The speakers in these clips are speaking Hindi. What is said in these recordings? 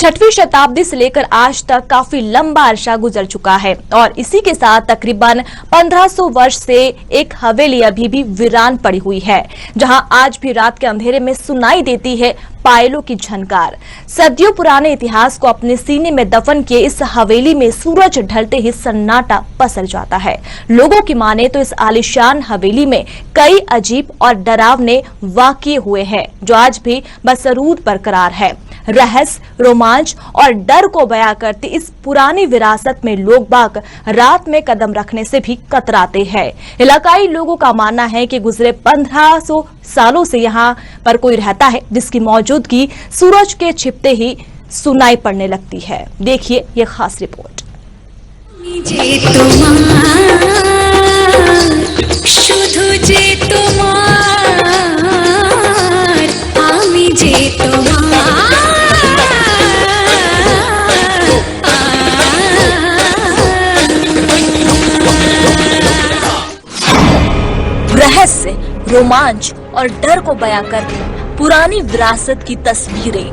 छठवीं शताब्दी से लेकर आज तक काफी लंबा अरसा गुजर चुका है और इसी के साथ तकरीबन 1500 वर्ष से एक हवेली अभी भी वीरान पड़ी हुई है, जहां आज भी रात के अंधेरे में सुनाई देती है पायलों की झनकार। सदियों पुराने इतिहास को अपने सीने में दफन किए इस हवेली में सूरज ढलते ही सन्नाटा पसर जाता है। लोगों की माने तो इस आलीशान हवेली में कई अजीब और डरावने वाकये हुए हैं, जो आज भी बसरूद बरकरार है। रहस्य, रोमांच और डर को बयां करती इस पुरानी विरासत में लोग बाग रात में कदम रखने से भी कतराते हैं। इलाकाई लोगों का मानना है कि गुजरे 1500 सालों से यहाँ पर कोई रहता है जिसकी मौजूदगी सूरज के छिपते ही सुनाई पड़ने लगती है। देखिए ये खास रिपोर्ट। रहस्य, रोमांच और डर को बयां करती पुरानी विरासत की तस्वीरें।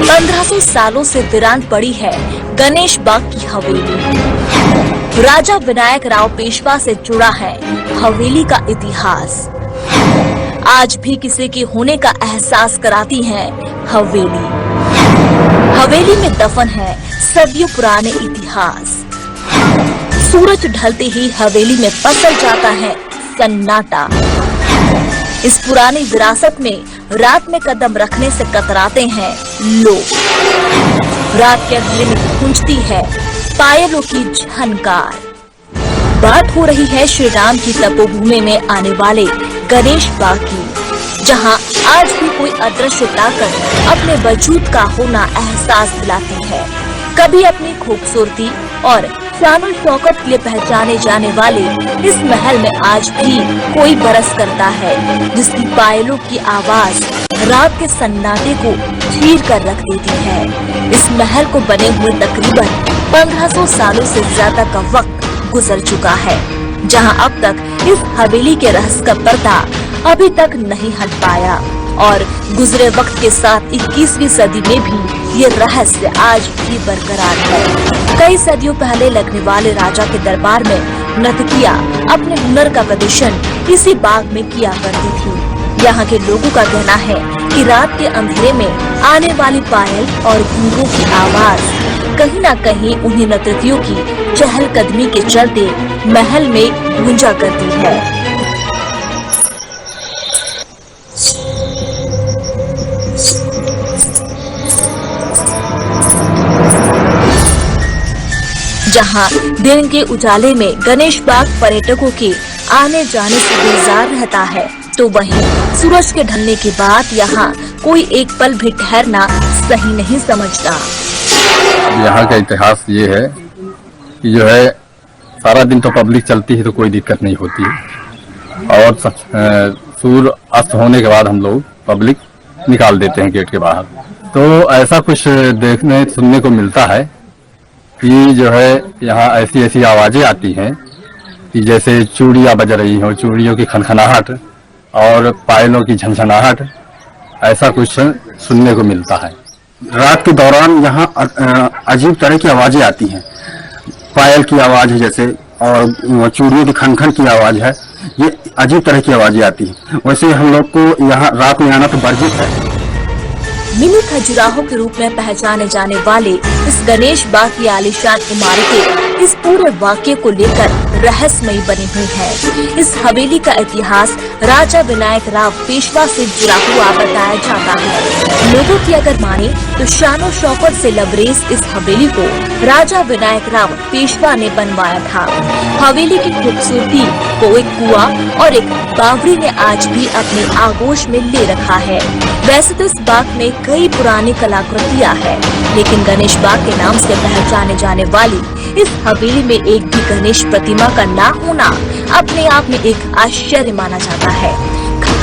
1500 सालों से वीरान पड़ी है गणेश बाग की हवेली। राजा विनायक राव पेशवा से जुड़ा है हवेली का इतिहास। आज भी किसी के होने का एहसास कराती है हवेली। हवेली में दफन है सदियों पुराने इतिहास। सूरज ढलते ही हवेली में पसर जाता है सन्नाटा। इस पुरानी विरासत में रात में कदम रखने से कतराते हैं लोग। रात के अंधेरे में गूंजती है पायलों की झनकार। बात हो रही है श्री राम की तपोभूमि में आने वाले गणेश बाग की, जहां आज भी कोई अदृश्य ताकत अपने वजूद का होना एहसास दिलाती है। कभी अपनी खूबसूरती और शान शौकत के लिए पहचाने जाने वाले इस महल में आज भी कोई बरस करता है, जिसकी पायलों की आवाज रात के सन्नाटे को चीर कर रख देती है। इस महल को बने हुए तकरीबन 1500 सालों से ज्यादा का वक्त गुजर चुका है, जहां अब तक इस हवेली के रहस्य का पर्दा अभी तक नहीं हट पाया और गुजरे वक्त के साथ 21वीं सदी में भी ये रहस्य आज भी बरकरार है। कई सदियों पहले लगने वाले राजा के दरबार में नर्तकियां अपने हुनर का प्रदर्शन इसी बाग में किया करती थी। यहाँ के लोगों का कहना है कि रात के अंधेरे में आने वाली पायल और घुंघरू की आवाज कहीं न कहीं उन्हीं नर्तकियों की चहलकदमी के चलते महल में गूंजा करती है। जहां दिन के उजाले में गणेश बाग पर्यटकों के आने जाने से गुलजार रहता है, तो वहीं सूरज के ढलने के बाद यहाँ कोई एक पल भी ठहरना सही नहीं समझता। यहाँ का इतिहास ये है कि जो है सारा दिन तो पब्लिक चलती है तो कोई दिक्कत नहीं होती है, और सूर्य अस्त होने के बाद हम लोग पब्लिक निकाल देते हैं गेट के बाहर। तो ऐसा कुछ देखने सुनने को मिलता है कि जो है यहाँ ऐसी ऐसी आवाजें आती हैं कि जैसे चूड़ियाँ बज रही हो, चूड़ियों की खनखनाहट और पायलों की झनझनाहट, ऐसा कुछ सुनने को मिलता है। रात के दौरान यहाँ अजीब तरह की आवाजें आती हैं। पायल की आवाज है जैसे, और चूड़ियों की खनखन की आवाज है। ये अजीब तरह की आवाजें आती हैं। वैसे हम लोग को यहाँ रात में आना तो वर्जित है। मिनी खजुराहो के रूप में पहचाने जाने वाले इस गणेश बाग की आलीशान इमारतें इस पूरे वाकये को लेकर रहस्यमयी बनी हुई है। इस हवेली का इतिहास राजा विनायक राव पेशवा से जुड़ा हुआ बताया जाता है। लोगों की अगर माने तो शानो शौकत से लबरेज इस हवेली को राजा विनायक राव पेशवा ने बनवाया था। हवेली की खूबसूरती को एक कुआं और एक बावड़ी ने आज भी अपने आगोश में ले रखा है। वैसे तो इस बाग में कई पुरानी कलाकृतियां हैं, लेकिन गणेश बाग के नाम से पहचाने जाने वाली इस हवेली में एक भी गणेश प्रतिमा का ना होना अपने आप में एक आश्चर्य माना जाता है।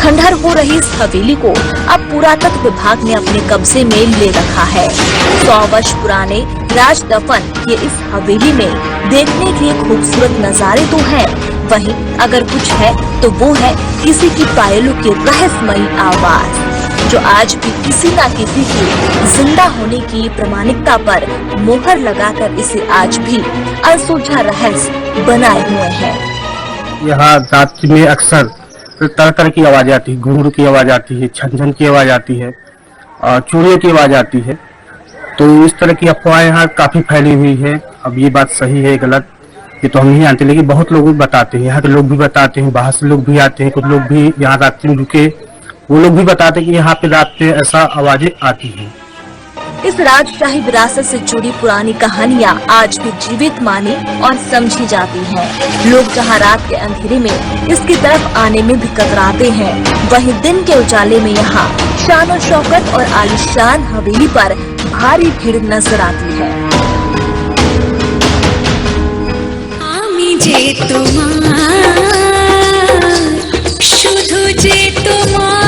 खंडहर हो रही इस हवेली को अब पुरातत्व विभाग ने अपने कब्जे में ले रखा है। 100 वर्ष पुराने राज दफन ये इस हवेली में देखने के खूबसूरत नजारे तो हैं, वहीं अगर कुछ है तो वो है किसी की पायलों की रहस्यमयी आवाज। जो आज भी किसी न किसी की जिंदा होने की प्रामाणिकता पर मोहर लगाकर इसे आज भी अनसुलझा रहस्य बनाए हुए हैं। यहाँ रात्रि में अक्सर तरह तरह की आवाज आती है, घुंघरू की आवाज आती है, छन की आवाज आती है और चूड़ियों की आवाज आती है। तो इस तरह की अफवाह यहाँ काफी फैली हुई है। अब ये बात सही है गलत ये तो हम नहीं जानते, लेकिन बहुत लोग बताते हैं, यहाँ के लोग भी बताते हैं, बाहर से लोग भी आते हैं, कुछ लोग भी यहाँ रात्रि में रुके, वो लोग भी बताते हैं कि यहाँ पे रात में ऐसा आवाजें आती हैं। इस राजशाही विरासत से जुड़ी पुरानी कहानियाँ आज भी जीवित मानी और समझी जाती हैं। लोग जहाँ रात के अंधेरे में इसकी तरफ आने में भी कतराते हैं, वहीं दिन के उजाले में यहाँ शान और शौकत और आलीशान हवेली पर भारी भीड़ नजर आती है। जे तुम्हार शुधु जे तुम्हार